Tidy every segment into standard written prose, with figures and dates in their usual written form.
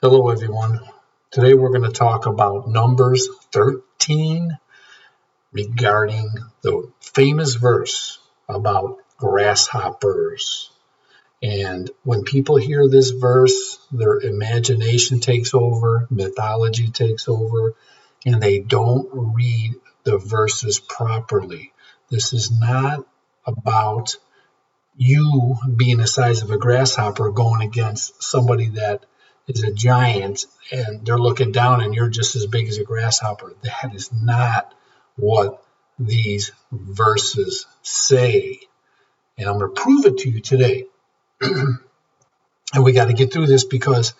Hello, everyone. Today we're going to talk about Numbers 13 regarding the famous verse about grasshoppers. And when people hear this verse, their imagination takes over, mythology takes over, and they don't read the verses properly. This is not about you being the size of a grasshopper going against somebody that is a giant and they're looking down and you're just as big as a grasshopper. That is not what these verses say. And I'm going to prove it to you today. And we got to get through this because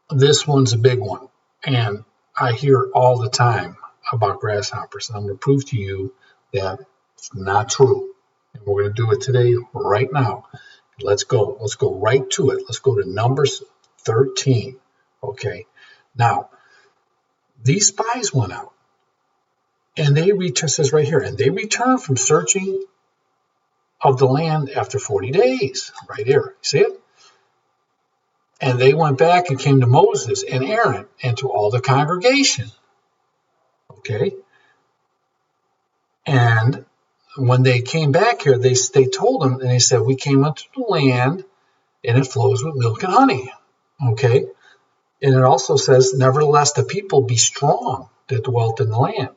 this one's a big one. And I hear all the time about grasshoppers. And I'm going to prove to you that it's not true. And we're going to do it today, right now. Let's go right to it. Let's go to Numbers 13. Okay. Now, these spies went out and they returned, says right here, and they returned from searching of the land after 40 days. Right here. See it? And they went back and came to Moses and Aaron and to all the congregation. Okay. And when they came back here, they told them, and they said, we came up to the land and it flows with milk and honey. Okay. And it also says, nevertheless, the people be strong that dwelt in the land.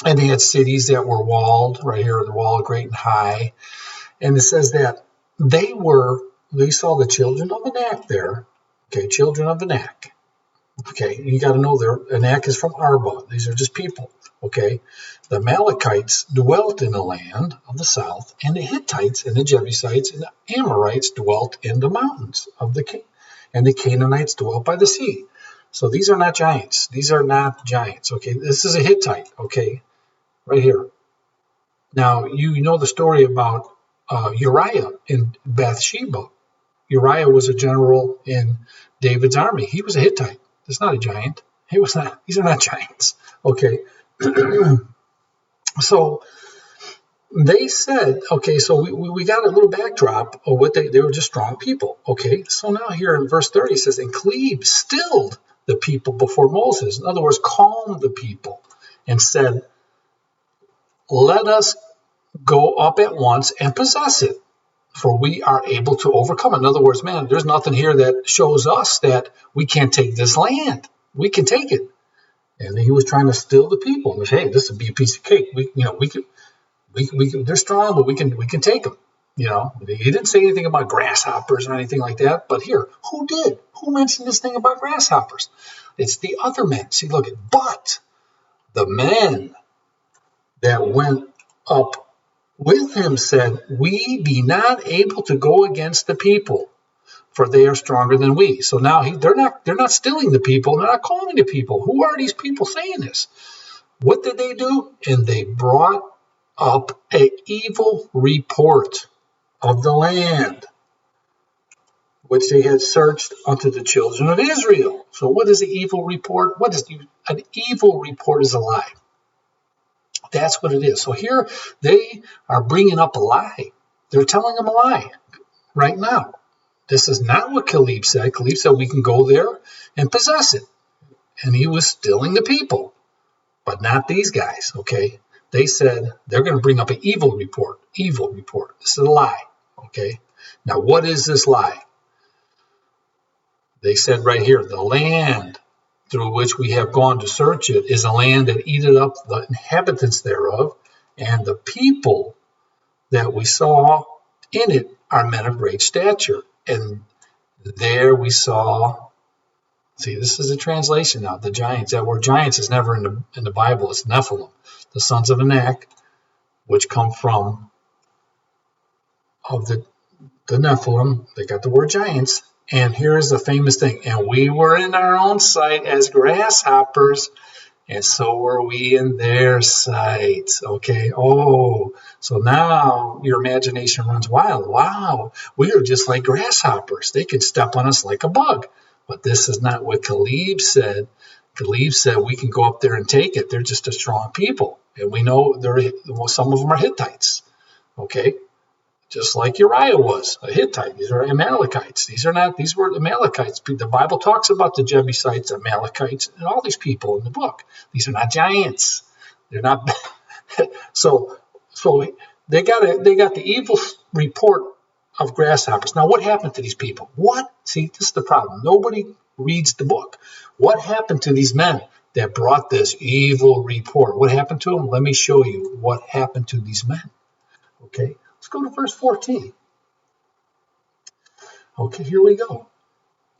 And they had cities that were walled, right here, the wall great and high. And it says that they saw the children of Anak there. Okay, children of Anak. Okay, you got to know Anak is from Arba. These are just people. Okay, the Amalekites dwelt in the land of the south, and the Hittites and the Jebusites and the Amorites dwelt in the mountains of the king, and the Canaanites dwelt by the sea. So these are not giants. These are not giants. Okay, this is a Hittite. Okay, right here. Now you know the story about Uriah in Bathsheba. Uriah was a general in David's army. He was a Hittite. It's not a giant. He was not. These are not giants. Okay. So they said, okay, so we got a little backdrop of what they were just strong people. Okay. So now here in verse 30 it says, and Caleb stilled the people before Moses. In other words, calmed the people and said, let us go up at once and possess it, for we are able to overcome. In other words, man, there's nothing here that shows us that we can't take this land. We can take it. And he was trying to still the people. And hey, this would be a piece of cake. We could. They're strong, but we can take them. You know, he didn't say anything about grasshoppers or anything like that. But here, who did? Who mentioned this thing about grasshoppers? It's the other men. See, look at, but the men that went up with him said, we be not able to go against the people, for they are stronger than we. So now they're not stilling the people, they're not calling the people. Who are these people saying this? What did they do? And they brought up an evil report of the land, which they had searched unto the children of Israel. So what is the evil report? An evil report is a lie. That's what it is. So here they are bringing up a lie. They're telling them a lie right now. This is not what Caleb said. Caleb said we can go there and possess it. And he was stilling the people, but not these guys, okay? They said they're going to bring up an evil report. Evil report. This is a lie, okay? Now, what is this lie? They said right here, the land through which we have gone to search it is a land that eateth up the inhabitants thereof, and the people that we saw in it are men of great stature. And there we saw, see, this is a translation now, the giants. That word giants is never in the Bible. It's Nephilim, the sons of Anak, which come from of the Nephilim. They got the word giants. And here's the famous thing. And we were in our own sight as grasshoppers, and so were we in their sight. Okay. Oh, so now your imagination runs wild. Wow, we are just like grasshoppers. They can step on us like a bug. But this is not what Caleb said. Caleb said we can go up there and take it. They're just a strong people. And we know some of them are Hittites. Okay. just like Uriah was a Hittite. These are Amalekites. These were Amalekites. The Bible talks about the Jebusites, Amalekites, and all these people in the book. These are not giants. They're not. so they got the evil report of grasshoppers. Now, what happened to these people? What? See, this is the problem. Nobody reads the book. What happened to these men that brought this evil report? What happened to them? Let me show you what happened to these men. Okay, let's go to verse 14. Okay, here we go.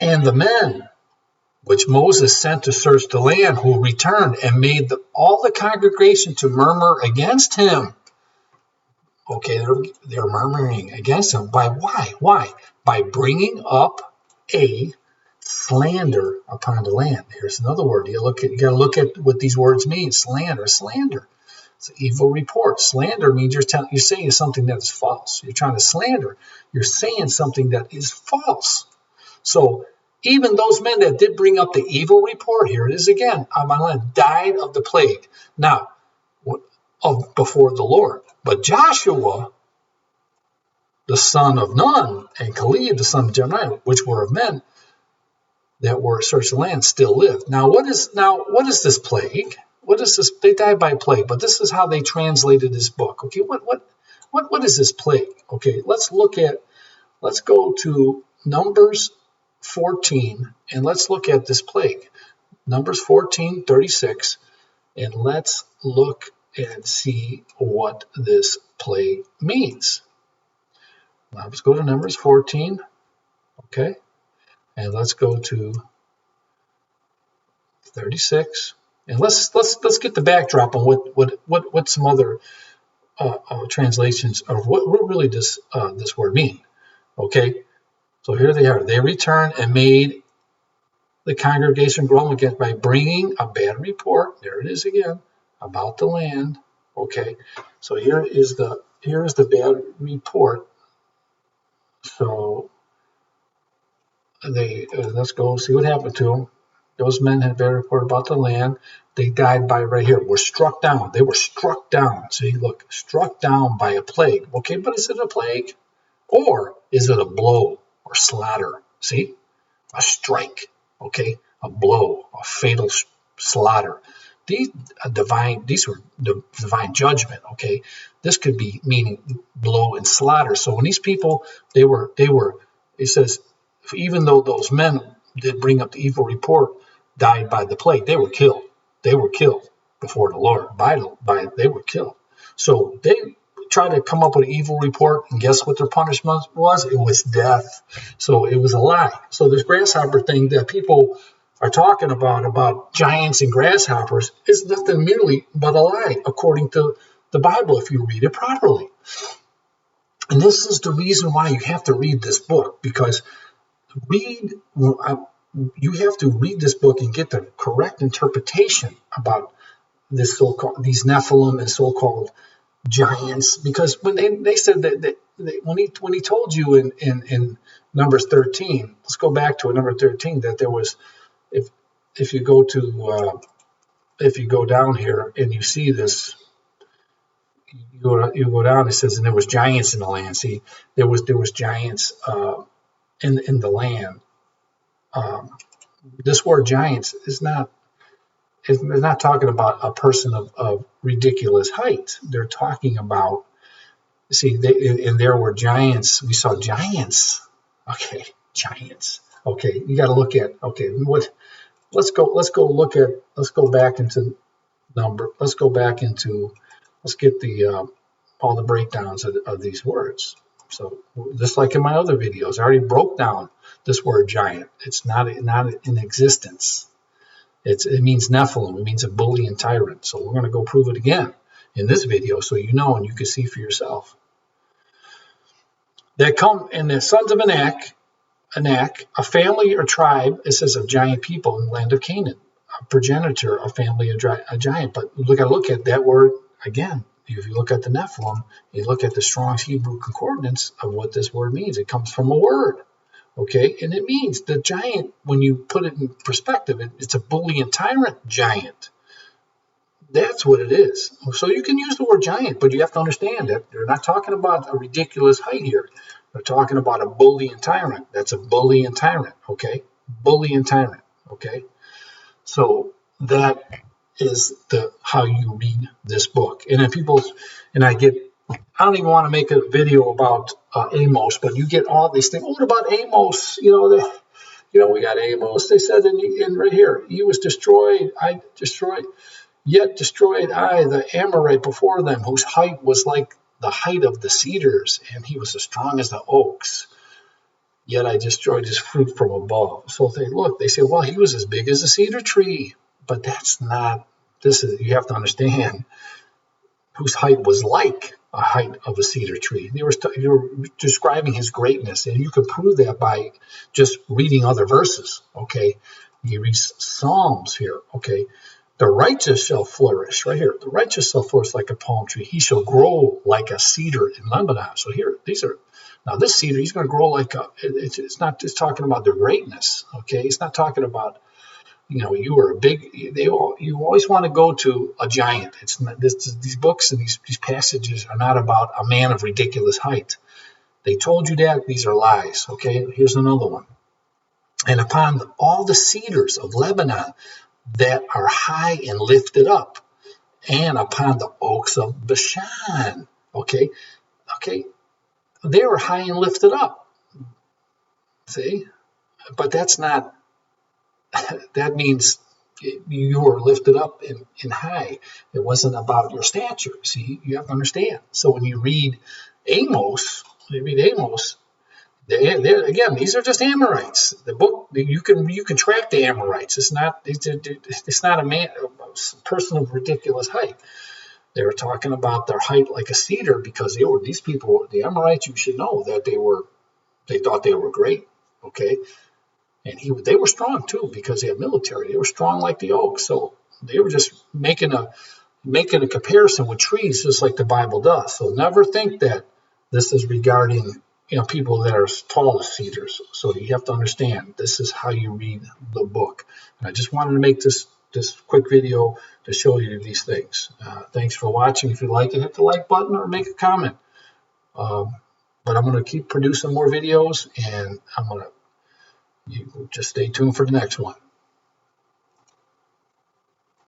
And the men which Moses sent to search the land, who returned and made all the congregation to murmur against him. Okay, they're murmuring against him. By why? Why? By bringing up a slander upon the land. Here's another word. You got to look at what these words mean. Slander. It's an evil report. Slander means you're saying something that is false. You're trying to slander. You're saying something that is false. So even those men that did bring up the evil report, here it is again, died of the plague. Now, before the Lord. But Joshua, the son of Nun, and Caleb, the son of Jephunneh, which were of men that were searching the land, still lived. Now, what is this plague? What is this? They died by plague, but this is how they translated this book. Okay, what is this plague? Okay, let's go to Numbers 14, and let's look at this plague. Numbers 14:36, and let's look and see what this plague means. Now, let's go to Numbers 14, okay, and let's go to 36, and let's get the backdrop on what some other translations of what really does this word mean. Okay, so here they are. They returned and made the congregation grumble again by bringing a bad report. There it is again. About the land. Okay, so here is the bad report. So let's go see what happened to them. Those men had a bad report about the land. They died by right here. Were struck down. They were struck down. See, look, struck down by a plague. Okay, but is it a plague, or is it a blow or slaughter? See, a strike. Okay, a blow, a fatal slaughter. These were divine judgment. Okay, this could be meaning blow and slaughter. So when these people, they were. It says, even though those men did bring up the evil report, died by the plague, they were killed. They were killed before the Lord. They were killed. So they tried to come up with an evil report, and guess what their punishment was? It was death. So it was a lie. So this grasshopper thing that people are talking about giants and grasshoppers is nothing merely but a lie, according to the Bible, if you read it properly. And this is the reason why you have to read this book, because you have to read this book and get the correct interpretation about these Nephilim and so-called giants. Because when they said that when he told you in Numbers 13, let's go back to number 13, that there was, if you go down here and you see this, you go down, it says, and there was giants in the land. See, there was giants in the land. This word giants is not talking about a person of ridiculous height. They're talking about, see, and there were giants. We saw giants. Okay, giants. Okay, you got to look at, okay, let's go back into number. Let's get the all the breakdowns of these words. So just like in my other videos, I already broke down this word giant. It's not in existence. It means Nephilim. It means a bully and tyrant. So we're going to go prove it again in this video, so you know and you can see for yourself. That come in the sons of Anak, a family or tribe, it says, of giant people in the land of Canaan. A progenitor, a family, a giant. But look at that word again. If you look at the Nephilim, you look at the Strong's Hebrew Concordance of what this word means. It comes from a word, okay? And it means the giant, when you put it in perspective, it's a bully and tyrant giant. That's what it is. So you can use the word giant, but you have to understand that they're not talking about a ridiculous height here. They're talking about a bully and tyrant. That's a bully and tyrant, okay? Bully and tyrant, okay? So that is the how you read this book. And then people, and I don't even want to make a video about Amos, but you get all these things. Oh, what about Amos? We got Amos. They said in right here, he was destroyed. Yet destroyed I the Amorite before them, whose height was like the height of the cedars, and he was as strong as the oaks. Yet I destroyed his fruit from above. So they say, well, he was as big as a cedar tree. But that's not, you have to understand, whose height was like a height of a cedar tree. They were describing his greatness, and you can prove that by just reading other verses, okay? You read Psalms here, okay? The righteous shall flourish, right here. The righteous shall flourish like a palm tree. He shall grow like a cedar in Lebanon. So here, now this cedar, he's going to grow like it's not just talking about their greatness, okay? It's not talking about, you were a big, you always want to go to a giant. It's not, these books and these passages are not about a man of ridiculous height. They told you that. These are lies, okay? Here's another one. And upon all the cedars of Lebanon that are high and lifted up, and upon the oaks of Bashan. Okay, they were high and lifted up. See, but that's not. That means you were lifted up in high. It wasn't about your stature. See, you have to understand. So when you read Amos, again, these are just Amorites. The book, you can track the Amorites. It's not a person of ridiculous height. They were talking about their height like a cedar because these people, the Amorites. You should know that they thought they were great. Okay, and they were strong too because they had military. They were strong like the oak. So they were just making a comparison with trees, just like the Bible does. So never think that this is regarding people that are as tall as cedars. So you have to understand, this is how you read the book. And I just wanted to make this quick video to show you these things. Thanks for watching. If you like it, hit the like button or make a comment. But I'm going to keep producing more videos, and you just stay tuned for the next one.